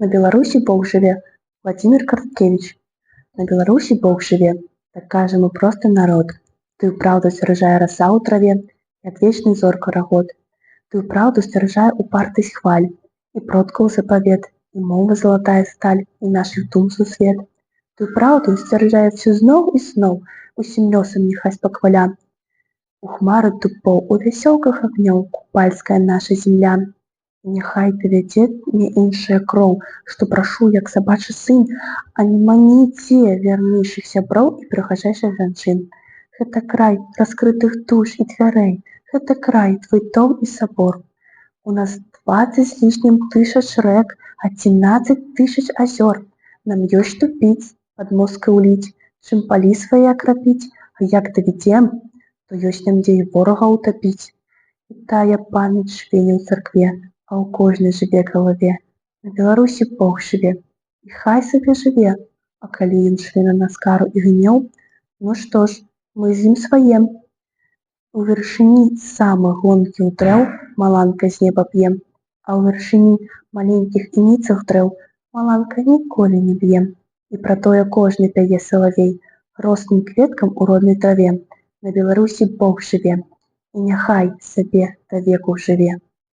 На Беларусі Бог жыве. Владимир Карткевич. На Беларусі Бог жыве. Так кажа мы просты народ. Тую праўду сцяражае раса ў траве і адвечны зорка рагот. Тую праўду сцяражае упартасць хваль і продкаў запавет, і мова залатая сталь, і нашых дум сусвет. Тую праўду сцяражае всё зноў і зноў, усім лёсам няхай спакваля. У хмары тупоў, у вясёлках агнёў купальская наша зямля. І няхай давядзе мне іншая кроў, што прашу, як сабачы сын, а не маніце вярнейшых сяброў і прыгажэйшых жанчын. Гэта край раскрытых душ і дзвярэй, гэта край твой дом і сабор. У нас 20 з лішнім тысяч рэк, 11 тысяч азёр. Нам ёсць што піць, падмозгкай уліць, чым палі свае акрапіць, а як давядзем, то ёсць нам дзе і ворага ўтапіць. І тая памяць жыве ў царкве, а ў кожнай жыве галаве. На Беларусі Бог жыве, і хай сабе жыве, а калі ён шле на нас кару і гнеў, ну што ж, мы з ім свае. У вяршыні самых гонкіх дрэў маланка з неба п'е, а ў вяршыні маленькіх і ніцых дрэў маланка ніколі не б'е. І пра тое кожны пяе салавей, росным кветкам у роднай траве. На Беларусі Бог жыве, і няхай сабе да веку жыве.